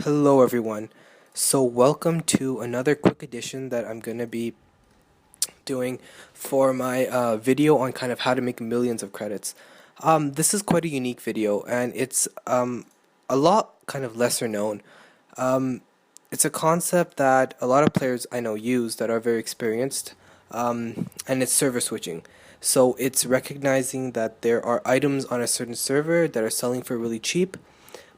Hello everyone. So welcome to another quick edition that I'm going to be doing for my video on kind of how to make millions of credits. This is quite a unique video and it's a lot kind of lesser known. It's a concept that a lot of players I know use that are very experienced, and it's server switching. So it's recognizing that there are items on a certain server that are selling for really cheap,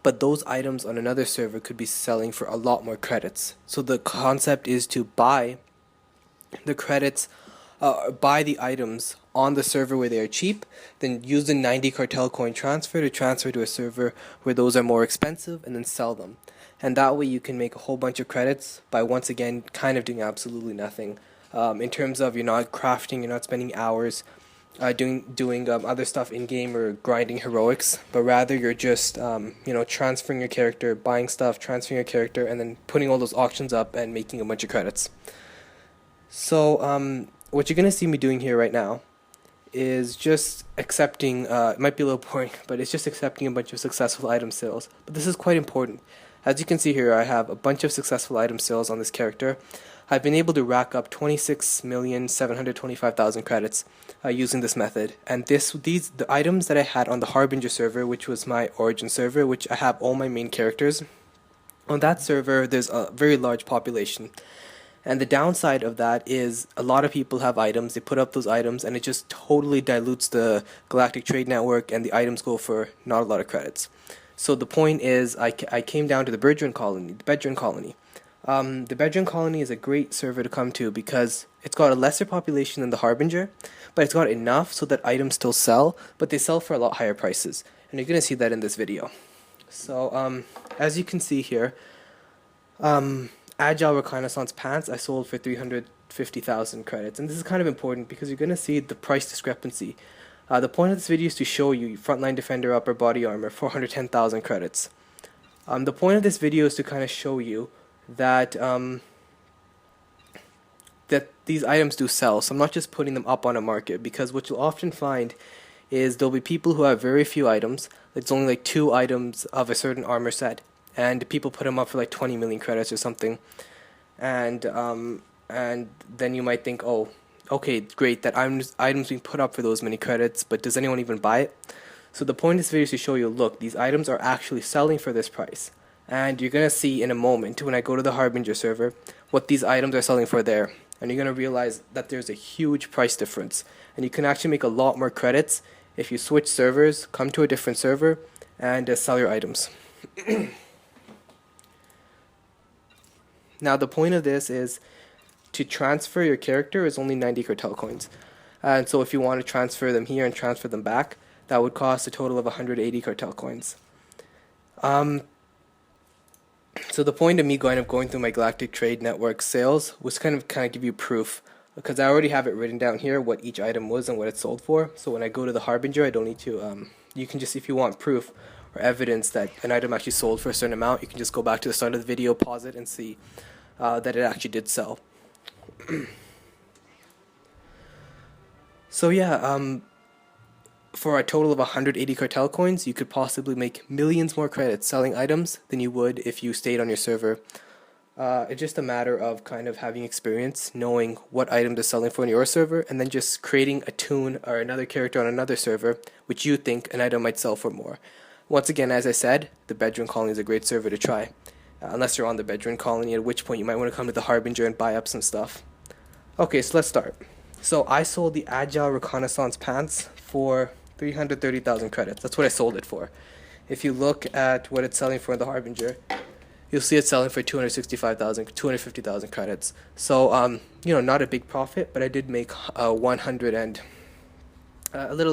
but those items on another server could be selling for a lot more credits. So the concept is to buy the credits, buy the items on the server where they are cheap, then use the 90 cartel coin transfer to transfer to a server where those are more expensive and then sell them. And that way you can make a whole bunch of credits by once again kind of doing absolutely nothing. In terms of you're not crafting, you're not spending hours doing other stuff in game or grinding heroics, but rather you're just transferring your character, buying stuff, transferring your character, and then putting all those auctions up and making a bunch of credits. So what you're gonna see me doing here right now is just accepting. It might be a little boring, but it's just accepting a bunch of successful item sales. But this is quite important. As you can see here, I have a bunch of successful item sales on this character. I've been able to rack up 26,725,000 credits using this method. And the items that I had on the Harbinger server, which was my origin server, which I have all my main characters. On that server, there's a very large population. And the downside of that is a lot of people have items, they put up those items, and it just totally dilutes the galactic trade network, and the items go for not a lot of credits. So the point is, I came down to the Bedroom Colony. The Bedroom Colony is a great server to come to because it's got a lesser population than the Harbinger, but it's got enough so that items still sell, but they sell for a lot higher prices. And you're going to see that in this video. So as you can see here, Agile Reconnaissance Pants I sold for 350,000 credits. And this is kind of important because you're going to see the price discrepancy. The point of this video is to show you Frontline Defender Upper Body Armor, 410,000 credits. The point of this video is to kind of show you that that these items do sell. So I'm not just putting them up on a market, because what you'll often find is there'll be people who have very few items. It's only like 2 items of a certain armor set, and people put them up for like 20 million credits or something. And then you might think, oh, okay, great, that items being put up for those many credits, but does anyone even buy it? So the point of this video is to show you, look, these items are actually selling for this price. And you're going to see in a moment, when I go to the Harbinger server, what these items are selling for there. And you're going to realize that there's a huge price difference. And you can actually make a lot more credits if you switch servers, come to a different server, and sell your items. Now the point of this is to transfer your character is only 90 cartel coins. And so if you want to transfer them here and transfer them back, that would cost a total of 180 cartel coins. So the point of me going through my Galactic Trade Network sales was kind of give you proof, because I already have it written down here what each item was and what it sold for. So when I go to the Harbinger, I don't need to, you can just, if you want proof or evidence that an item actually sold for a certain amount, you can just go back to the start of the video, pause it, and see that it actually did sell. So yeah, for a total of 180 cartel coins, you could possibly make millions more credits selling items than you would if you stayed on your server. It's just a matter of kind of having experience, knowing what item is selling for on your server, and then just creating a toon or another character on another server which you think an item might sell for more. Once again, as I said, the Bedroom Colony is a great server to try, unless you're on the Bedroom Colony, at which point you might want to come to the Harbinger and buy up some stuff. Okay, so let's start. So I sold the Agile Reconnaissance Pants for 330,000 credits. That's what I sold it for. If you look at what it's selling for in the Harbinger, you'll see it's selling for 250,000 credits. So, not a big profit, but I did make a little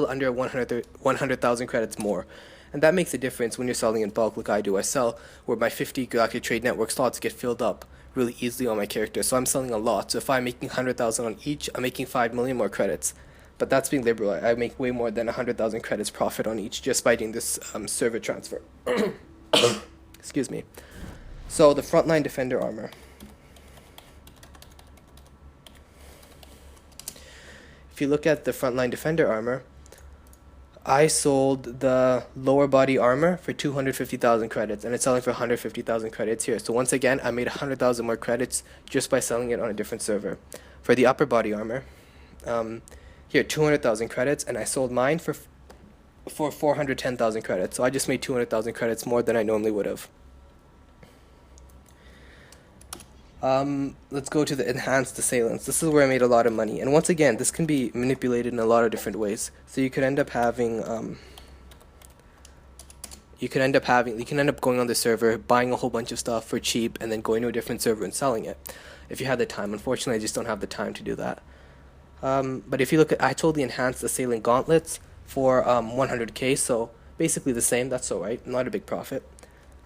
under 100,000 credits more. And that makes a difference when you're selling in bulk like I do. I sell where my 50 Galactic Trade Network slots get filled up really easily on my character. So I'm selling a lot. So if I'm making 100,000 on each, I'm making 5 million more credits. But that's being liberal. I make way more than 100,000 credits profit on each just by doing this server transfer. Excuse me. So the Frontline Defender Armor. If you look at the Frontline Defender Armor, I sold the lower body armor for 250,000 credits, and it's selling for 150,000 credits here. So once again, I made 100,000 more credits just by selling it on a different server. For the upper body armor, here 200,000 credits, and I sold mine for 410,000 credits. So I just made 200,000 credits more than I normally would have. Let's go to the enhanced assailants. This is where I made a lot of money, and once again, this can be manipulated in a lot of different ways. So you could end up having, you can end up going on the server, buying a whole bunch of stuff for cheap, and then going to a different server and selling it, if you have the time. Unfortunately, I just don't have the time to do that. But if you look at, I sold the enhanced assailant gauntlets for 100k, so basically the same. That's alright, not a big profit.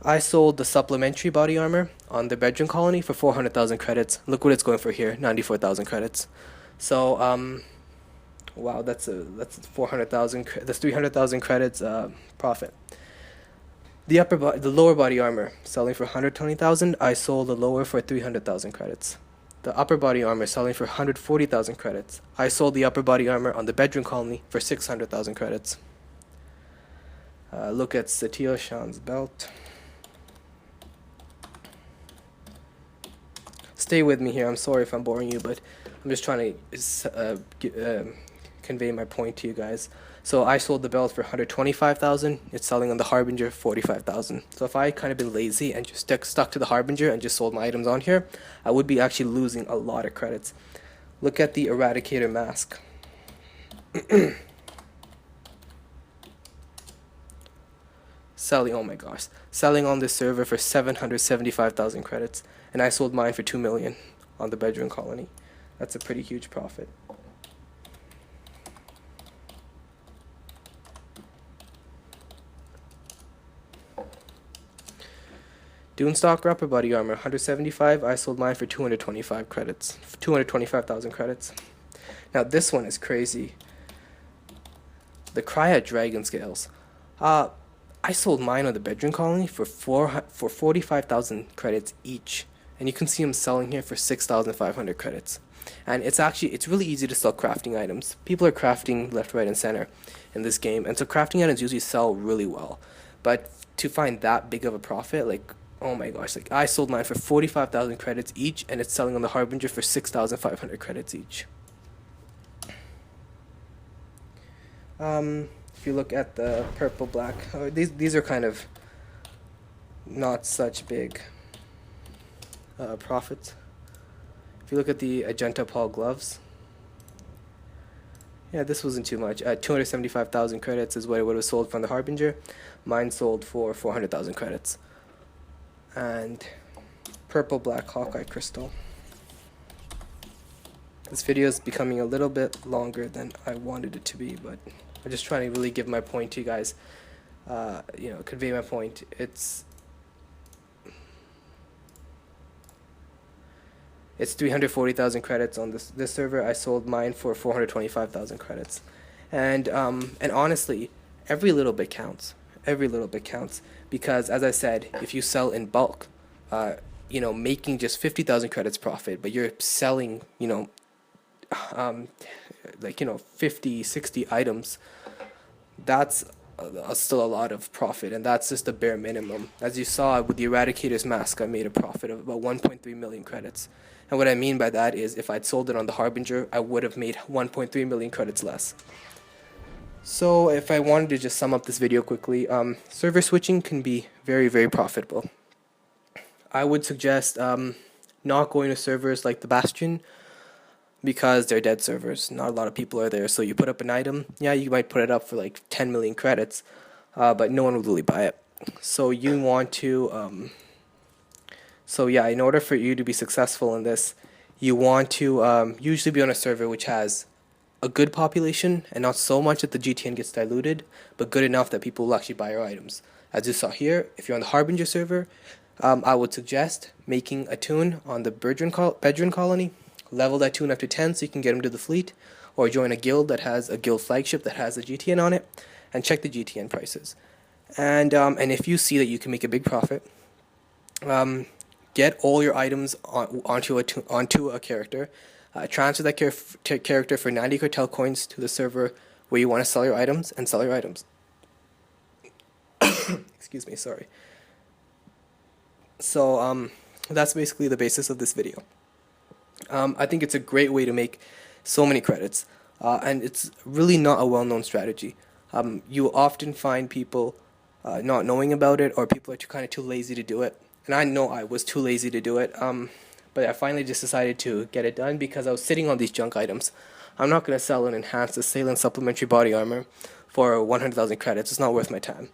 I sold the supplementary body armor on the bedroom colony for 400,000 credits. Look what it's going for here, 94,000 credits. So, wow, that's 400,000. That's 300,000 credits profit. The lower body armor selling for 120,000. I sold the lower for 300,000 credits. The upper body armor selling for 140,000 credits. I sold the upper body armor on the bedroom colony for 600,000 credits. Look at SWTOR A's belt. Stay with me here. I'm sorry if I'm boring you, but I'm just trying to convey my point to you guys. So I sold the belt for 125,000. It's selling on the Harbinger 45,000. So if I kind of been lazy and just stuck to the Harbinger and just sold my items on here, I would be actually losing a lot of credits. Look at the Eradicator mask. Selling, oh my gosh, selling on this server for 775,000 credits, and I sold mine for 2 million on the bedroom colony. That's a pretty huge profit. Dunestalker upper body armor 175. I sold mine for 225 credits, 225,000 credits. Now this one is crazy. The Cryat Dragon Scales. I sold mine on the bedroom colony for 45,000 credits each, and you can see them selling here for 6,500 credits. And it's really easy to sell crafting items. People are crafting left, right, and center in this game, and so crafting items usually sell really well. But to find that big of a profit, like, oh my gosh, like I sold mine for 45,000 credits each, and it's selling on the Harbinger for 6,500 credits each. If you look at the purple black, these are kind of not such big profits. If you look at the Agenta Paul gloves, yeah, this wasn't too much. 275,000 credits is what it would have sold from the Harbinger. Mine sold for 400,000 credits. And purple black Hawkeye crystal. This video is becoming a little bit longer than I wanted it to be, but I'm just trying to really give my point to you guys, convey my point. It's 340,000 credits on this server. I sold mine for 425,000 credits, and honestly, every little bit counts. Every little bit counts, because as I said, if you sell in bulk, making just 50,000 credits profit, but you're selling, 50, 60 items, that's still a lot of profit, and that's just the bare minimum. As you saw with the Eradicator's mask, I made a profit of about 1.3 million credits. And what I mean by that is if I'd sold it on the Harbinger, I would have made 1.3 million credits less. So if I wanted to just sum up this video quickly, server switching can be very, very profitable. I would suggest not going to servers like the Bastion, because they're dead servers. Not a lot of people are there. So you put up an item, yeah, you might put it up for like 10 million credits, but no one will really buy it. So you want to, in order for you to be successful in this, you want to usually be on a server which has a good population, and not so much that the GTN gets diluted, but good enough that people will actually buy your items. As you saw here, if you're on the Harbinger server, I would suggest making a tune on the bedroom colony, level that tune up to 10 so you can get them to the fleet, or join a guild that has a guild flagship that has a GTN on it, and check the GTN prices. And if you see that you can make a big profit, get all your items onto a character, transfer that character for 90 cartel coins to the server where you want to sell your items and sell your items. Excuse me, sorry. So that's basically the basis of this video. I think it's a great way to make so many credits, and it's really not a well-known strategy. You often find people not knowing about it, or people are kind of too lazy to do it. And I know I was too lazy to do it, but I finally just decided to get it done because I was sitting on these junk items. I'm not going to sell an enhanced assailant supplementary body armor for 100,000 credits. It's not worth my time.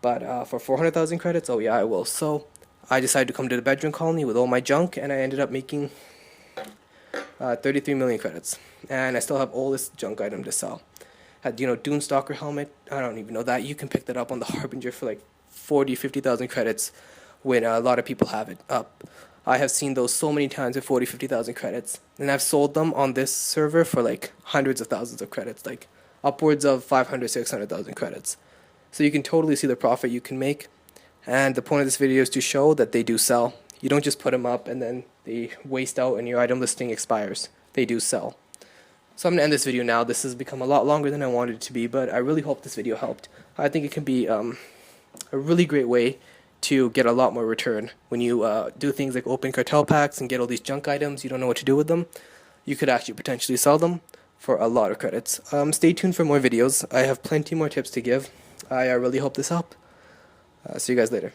But for 400,000 credits, oh yeah, I will. So I decided to come to the bedroom colony with all my junk, and I ended up making 33 million credits. And I still have all this junk item to sell. Had, Dune Stalker helmet. I don't even know that. You can pick that up on the Harbinger for like 40, 50,000 credits when a lot of people have it up. I have seen those so many times at 40, 50,000 credits. And I've sold them on this server for like hundreds of thousands of credits, like upwards of 500, 600,000 credits. So you can totally see the profit you can make. And the point of this video is to show that they do sell. You don't just put them up and then they waste out and your item listing expires. They do sell. So I'm going to end this video now. This has become a lot longer than I wanted it to be, but I really hope this video helped. I think it can be a really great way to get a lot more return. When you do things like open cartel packs and get all these junk items, you don't know what to do with them, you could actually potentially sell them for a lot of credits. Stay tuned for more videos. I have plenty more tips to give. I really hope this helped. See you guys later.